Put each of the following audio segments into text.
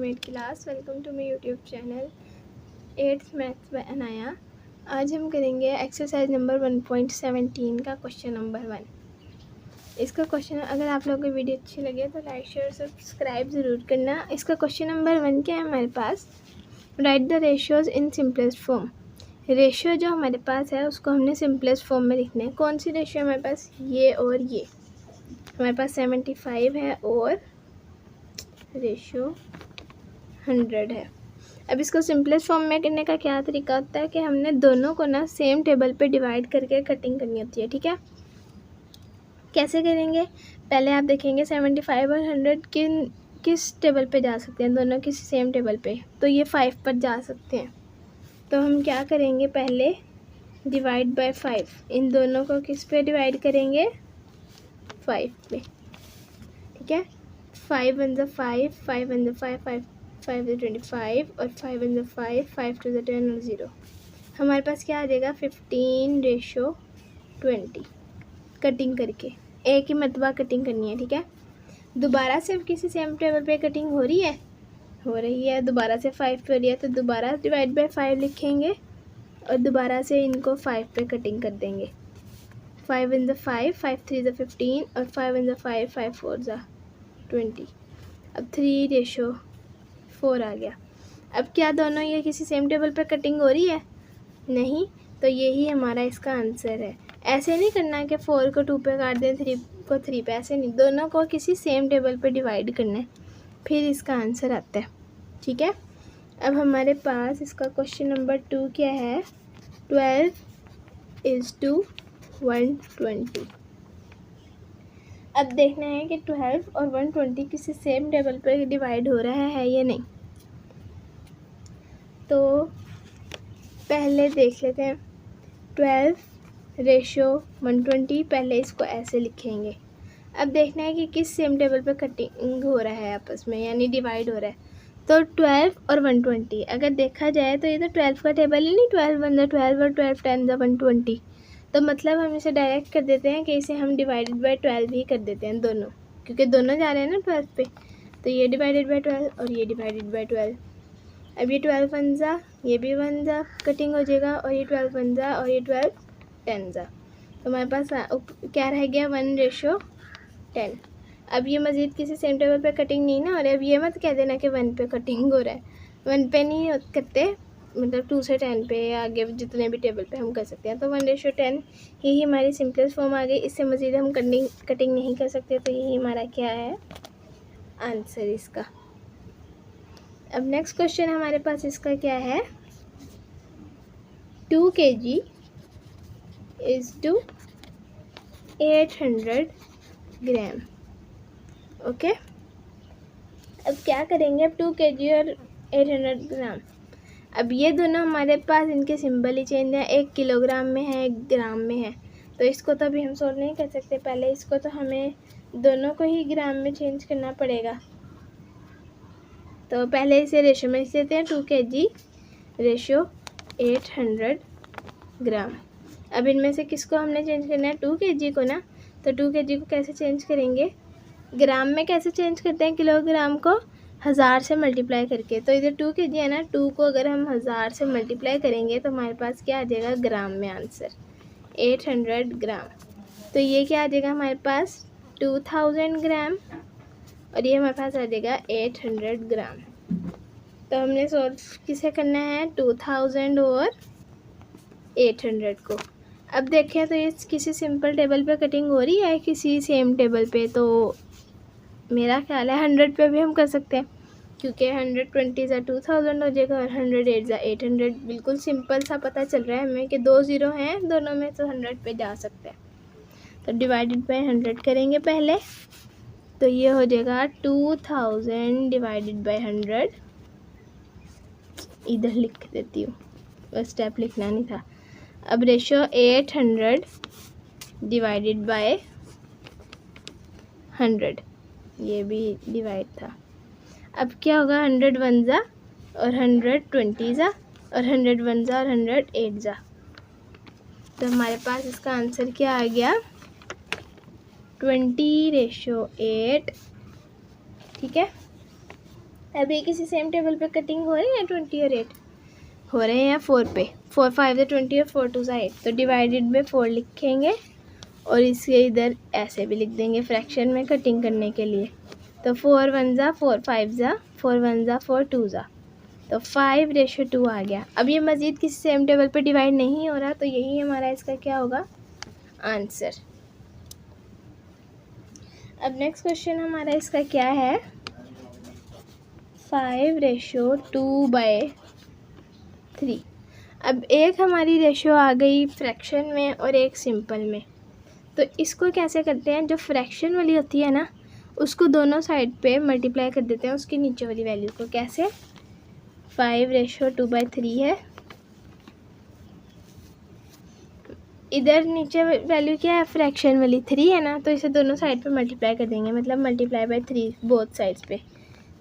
From 8th class. Welcome to my YouTube channel 8th maths by Anaya. आज हम करेंगे exercise number 1.17 का question number 1। इसका क्वेश्चन, अगर आप लोगों को वीडियो अच्छी लगे तो लाइक शेयर सब्सक्राइब ज़रूर करना। इसका क्वेश्चन नंबर 1 क्या है हमारे पास, right the ratios in simplest form. Ratio जो हमारे पास है उसको हमने सिंपलेस्ट फॉर्म में लिखना है। कौन सी रेशियो हमारे पास, ये और ये। हमारे पास 75 है और रेशियो 100 है। अब इसको सिंपलेस्ट फॉर्म में करने का क्या तरीका होता है कि हमने दोनों को ना सेम टेबल पे डिवाइड करके कटिंग करनी होती है। ठीक है, कैसे करेंगे, पहले आप देखेंगे 75 और 100 किस टेबल पे जा सकते हैं, दोनों किसी सेम टेबल पे, तो ये 5 पर जा सकते हैं। तो हम क्या करेंगे, पहले डिवाइड बाय 5, इन दोनों को किस पे डिवाइड करेंगे, 5 पे। ठीक है, 5 1 ज़ा 5, 5 1 ज़ा 5, 5 ज़ा 25 और 5 1 ज़ा 5, 5 2 ज़ा 10 और 0। हमारे पास क्या आ जाएगा, 15:20 कटिंग करके। एक ही मरतबा कटिंग करनी है। ठीक है, दोबारा से किसी सेम टेबल पे कटिंग हो रही है, दोबारा से 5 पे हो रही है तो दोबारा डिवाइड बाय 5 लिखेंगे और दोबारा से इनको 5 पे कटिंग कर देंगे। 5 1 ज़ा 5, 5 3 ज़ा 15 और 5 1 ज़ा 5, 5 4 ज़ा 20। अब 3:4 आ गया। अब क्या दोनों ये किसी सेम टेबल पर कटिंग हो रही है, नहीं, तो यही हमारा इसका आंसर है। ऐसे नहीं करना कि 4 को 2 पे काट दें, 3 को 3 पे, ऐसे नहीं, दोनों को किसी सेम टेबल पे डिवाइड करना है, फिर इसका आंसर आता है। ठीक है, अब हमारे पास इसका क्वेश्चन नंबर 2 क्या है, 12:120। अब देखना है कि 12 और 120 किसी सेम टेबल पर डिवाइड हो रहा है या नहीं। तो पहले देख लेते हैं, 12 रेशियो 120, पहले इसको ऐसे लिखेंगे। अब देखना है कि किस सेम टेबल पर कटिंग हो रहा है आपस में, यानी डिवाइड हो रहा है। तो 12 और 120 अगर देखा जाए तो ये तो 12 का टेबल ही नहीं, 12 1 ज़ा 12 और 12 10 ज़ा 120। तो मतलब हम इसे डायरेक्ट कर देते हैं कि इसे हम डिवाइडेड बाय 12 ही कर देते हैं दोनों, क्योंकि दोनों जा रहे हैं ना 12 पे। तो ये डिवाइडेड बाय 12 और ये डिवाइडेड बाय 12। अब ये 12 1 ज़ा, ये भी 1 ज़ा कटिंग हो जाएगा, और ये 12 1 ज़ा और ये 12 10 ज़ा। तो हमारे पास क्या रह गया, 1:10। अब ये मज़ीद किसी सेम टेबल पे कटिंग नहीं ना, और अब ये मत कह देना कि 1 पे कटिंग हो रहा है। 1 पे नहीं करते, मतलब 2 से 10 पे या आगे जितने भी टेबल पे हम कर सकते हैं। तो 1:10 यही हमारी सिंपलेस्ट फॉर्म आ गई। इससे मज़ीद हम कटिंग नहीं कर सकते, तो यही हमारा क्या है, आंसर इसका। अब नेक्स्ट क्वेश्चन हमारे पास इसका क्या है, 2 kg is to 800 gram. Okay, अब क्या करेंगे, अब 2 kg और 800 ग्राम। अब ये दोनों हमारे पास, इनके सिंबल ही चेंज है, 1 किलोग्राम में है, 1 ग्राम में है। तो इसको तो अभी हम सोल्व नहीं कर सकते, पहले इसको तो हमें दोनों को ही ग्राम में चेंज करना पड़ेगा। तो पहले इसे रेशो में लिख देते हैं, 2 kg रेशो 800 ग्राम। अब इनमें से किसको हमने चेंज करना है, 2 kg को ना। तो 2 kg को कैसे चेंज करेंगे, ग्राम में कैसे चेंज करते हैं, किलोग्राम को 1000 से मल्टीप्लाई करके। तो इधर 2 kg है ना, 2 को अगर हम 1000 से मल्टीप्लाई करेंगे तो हमारे पास क्या आ जाएगा, ग्राम में आंसर 800 ग्राम। तो ये क्या आ जाएगा हमारे पास, 2000 ग्राम, और ये हमारे पास आ जाएगा 800 ग्राम। तो हमने सॉल्व किसे करना है, 2000 और 800 को। अब देखें तो ये किसी सिंपल टेबल पे कटिंग हो रही है, किसी सेम टेबल पे। तो मेरा ख्याल है 100 पे भी हम कर सकते हैं, क्योंकि 120 ज़ा 2000 हो जाएगा और 108 ज़ा 800। बिल्कुल सिंपल सा पता चल रहा है हमें कि 2 ज़ीरो हैं दोनों में, तो 100 पे जा सकते हैं। तो डिवाइडेड बाय 100 करेंगे पहले, तो ये हो जाएगा 2000 डिवाइडेड बाय 100। इधर लिख देती हूँ, बस स्टेप लिखना नहीं था। अब रेशो 800 डिवाइडेड बाय 100, ये भी डिवाइड था। अब क्या होगा, 100 1 ज़ा और 120 ज़ा और 100 1 ज़ा और 108 ज़ा। तो हमारे पास इसका आंसर क्या आ गया, 20:8। ठीक है, अभी किसी सेम टेबल पे कटिंग हो रही है 20 और 8 हो रहे हैं 4 पे। 4 5 है 20 और 4 2 8, तो डिवाइडेड बाय 4 लिखेंगे और इसके इधर ऐसे भी लिख देंगे फ्रैक्शन में कटिंग करने के लिए। तो 4 1 ज़ा 4 5 ज़ा 4 1 ज़ा 4 2 ज़ा, तो 5:2 आ गया। अब ये मज़ीद किसी सेम टेबल पे डिवाइड नहीं हो रहा, तो यही हमारा इसका क्या होगा आंसर। अब नेक्स्ट क्वेश्चन हमारा इसका क्या है, 5:2/3। अब एक हमारी रेशियो आ गई फ्रैक्शन में और एक सिंपल में, तो इसको कैसे करते हैं, जो फ्रैक्शन वाली होती है ना उसको दोनों साइड पे मल्टीप्लाई कर देते हैं उसकी नीचे वाली वैल्यू को। कैसे, 5:2/3 है, इधर नीचे वैल्यू क्या है फ्रैक्शन वाली 3 है ना, तो इसे दोनों साइड पे मल्टीप्लाई कर देंगे, मतलब मल्टीप्लाई बाय 3 बोथ साइड्स पे।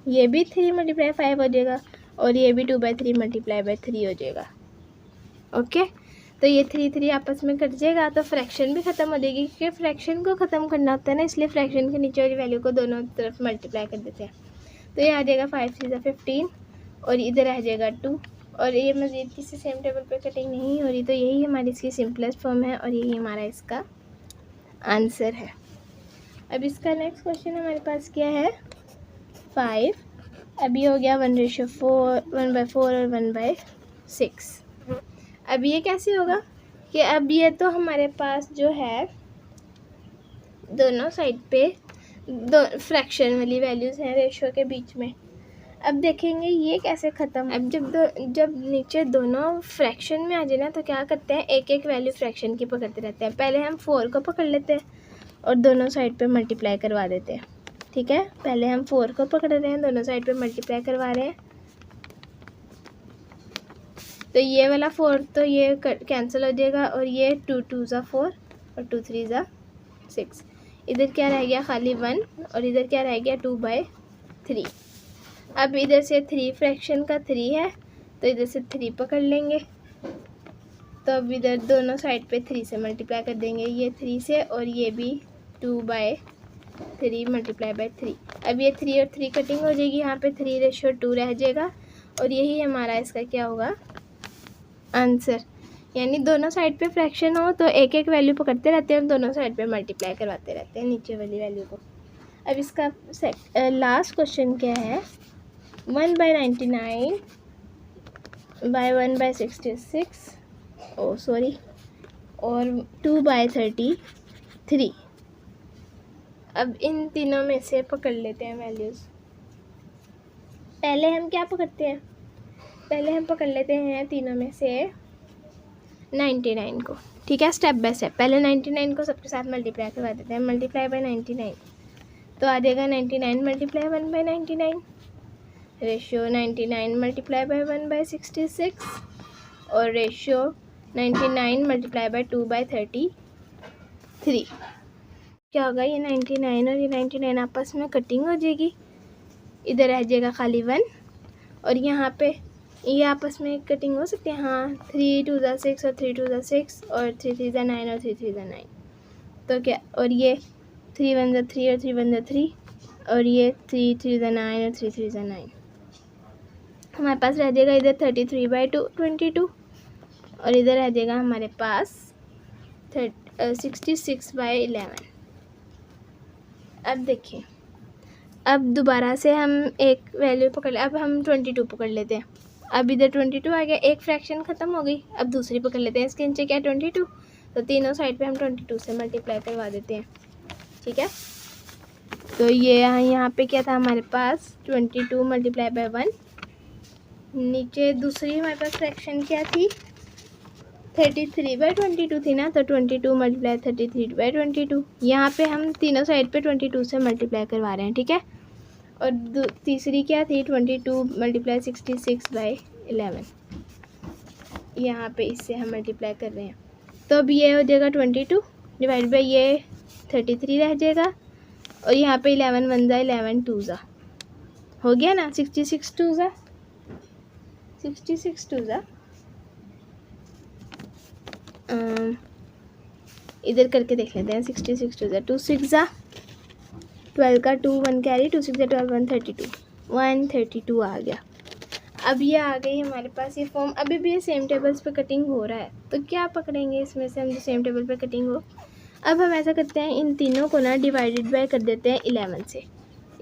ये भी 3 मल्टीप्लाई 5 हो जाएगा और ये भी 2/3 मल्टीप्लाई बाय 3 हो जाएगा। ओके, तो ये 3 3 आपस में कट जाएगा, तो फ्रैक्शन भी ख़त्म हो जाएगी, क्योंकि फ्रैक्शन को ख़त्म करना होता है ना, इसलिए फ्रैक्शन के नीचे वाली वैल्यू को दोनों तरफ मल्टीप्लाई कर देते हैं। तो ये आ जाएगा 5 3 15 और इधर आ जाएगा 2, और ये मज़ीद किसी सेम टेबल पे कटिंग नहीं हो रही, तो यही हमारी इसकी सिंपलेस्ट फॉर्म है और यही हमारा इसका आंसर है। अब इसका नेक्स्ट क्वेश्चन हमारे पास क्या है, 5, अभी हो गया 1:4 1/4 और 1/6। अब ये कैसे होगा कि अब ये तो हमारे पास जो है दोनों साइड पे दो फ्रैक्शन वाली वैल्यूज़ हैं रेशियो के बीच में। अब देखेंगे ये कैसे ख़त्म। अब जब नीचे दोनों फ्रैक्शन में आ जाए ना, तो क्या करते हैं, एक एक वैल्यू फ्रैक्शन की पकड़ते रहते हैं। पहले हम 4 को पकड़ लेते हैं और दोनों साइड पे मल्टीप्लाई करवा देते हैं। ठीक है, पहले हम 4 को पकड़ रहे हैं, दोनों साइड पे मल्टीप्लाई करवा रहे हैं, तो ये वाला 4 तो ये कैंसिल हो जाएगा और ये 2 2 ज़ा 4 और 2 3 ज़ा 6। इधर क्या रह गया, खाली 1, और इधर क्या रह गया 2/3। अब इधर से 3 फ्रैक्शन का 3 है, तो इधर से 3 पकड़ लेंगे, तो अब इधर दोनों साइड पे 3 से मल्टीप्लाई कर देंगे, ये 3 से और ये भी 2/3 मल्टीप्लाई बाय 3। अब ये 3 और 3 कटिंग हो जाएगी, यहाँ पे 3:2 रह जाएगा और यही हमारा इसका क्या होगा आंसर। यानी दोनों साइड पे फ्रैक्शन हो तो एक एक वैल्यू पकड़ते रहते हैं, दोनों साइड पे मल्टीप्लाई करवाते रहते हैं नीचे वाली वैल्यू को। अब इसका लास्ट क्वेश्चन क्या है, 1/99 बाय 1/66 और 2/33। अब इन तीनों में से पकड़ लेते हैं वैल्यूज़। पहले हम क्या पकड़ते हैं, पहले हम पकड़ लेते हैं तीनों में से 99 को। ठीक है, स्टेप बाय स्टेप। पहले 99 को सबके साथ मल्टीप्लाई करवा देते हैं, मल्टीप्लाई बाय 99, तो आ जाएगा 99 मल्टीप्लाई 1/99, रेशियो 99 मल्टीप्लाई बाय 1/66 और रेशियो 99 मल्टीप्लाई बाय 2/33। क्या होगा, ये 99 और ये 99 आपस में कटिंग हो जाएगी, इधर रह जाएगा खाली 1 और यहाँ पे ये आपस में कटिंग हो सकती है। हाँ, 3 2 ज़ा 6 और 3 2 ज़ा 6 और 3 3 ज़ा 9 और 3 3 ज़ा 9, तो क्या, और ये 3 1 ज़ा 3 और 3 1 ज़ा 3 और ये 3 3 ज़ा 9 और 3 3 ज़ा 9। हमारे पास रह जाएगा इधर 33/22 और इधर रह जाएगा हमारे पास 66/11। अब देखिए, अब दोबारा से हम एक वैल्यू पकड़ ले, अब हम 22 पकड़ लेते हैं। अब इधर 22 आ गया, एक फ्रैक्शन ख़त्म हो गई, अब दूसरी पकड़ लेते हैं। इसके नीचे क्या 22, तो तीनों साइड पे हम 22 से मल्टीप्लाई करवा देते हैं। ठीक है, तो ये यहाँ पे क्या था हमारे पास 22 मल्टीप्लाई बाय 1, नीचे दूसरी हमारे पास फ्रैक्शन क्या थी 33/22 थी ना, तो 22 मल्टीप्लाई 33/22। यहाँ पे हम तीनों साइड पे 22 से मल्टीप्लाई करवा रहे हैं। ठीक है, और तीसरी क्या थी 22 मल्टीप्लाई 66/11, यहाँ पे इससे हम मल्टीप्लाई कर रहे हैं, तो अब ये हो जाएगा 22 डिवाइड बाई ये 33 रह जाएगा और यहाँ पे 11 1 ज़ा 11 2 ज़ा हो गया ना, 66 2 ज़ा इधर करके देख लेते हैं। 66 2 ज़ा 2 6 ज़ा 12 का 2 1 कैरी 2 6 ज़ा 12 1 32 132 आ गया। अब ये आ गई हमारे पास ये फॉर्म। अभी भी ये सेम टेबल्स पे कटिंग हो रहा है, तो क्या पकड़ेंगे इसमें से हम जो सेम टेबल पे कटिंग हो। अब हम ऐसा करते हैं, इन तीनों को ना डिवाइडेड बाय कर देते हैं 11 से।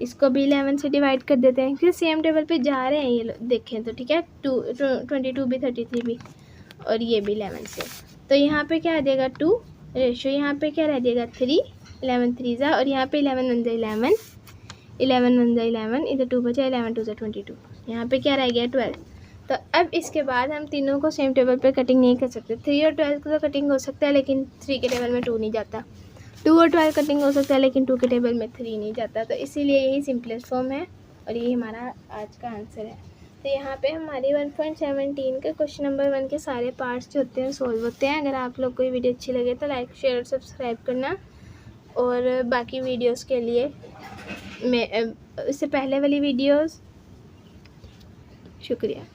इसको भी 11 से डिवाइड कर देते हैं, क्योंकि सेम टेबल पे जा रहे हैं ये लोग, देखें तो ठीक है। 22 भी 33 भी और ये भी 11 से। तो यहाँ पे क्या आ जाएगा 2 रेशो, यहाँ पे क्या रह जाएगा 3, 11 3 जा, और यहाँ पे 11 1 जा 11, 11 1 जा 11, इधर 2 बचा, 11 2 जा 22, यहाँ पे क्या रह गया 12। तो अब इसके बाद हम तीनों को सेम टेबल पे कटिंग नहीं कर सकते। 3 और 12 को तो कटिंग हो सकता है, लेकिन 3 के टेबल में 2 नहीं जाता। 2 और 12 कटिंग हो सकता है, लेकिन 2 के टेबल में 3 नहीं जाता। तो इसीलिए यही सिंपलेस्ट फॉर्म है और यही हमारा आज का आंसर है। तो यहाँ पे हमारी 1.17 के क्वेश्चन नंबर 1 के सारे पार्ट्स जो होते हैं सोल्व होते हैं। अगर आप लोग को ये वीडियो अच्छी लगे तो लाइक शेयर और सब्सक्राइब करना, और बाकी वीडियोस के लिए मैं इससे पहले वाली वीडियोस शुक्रिया।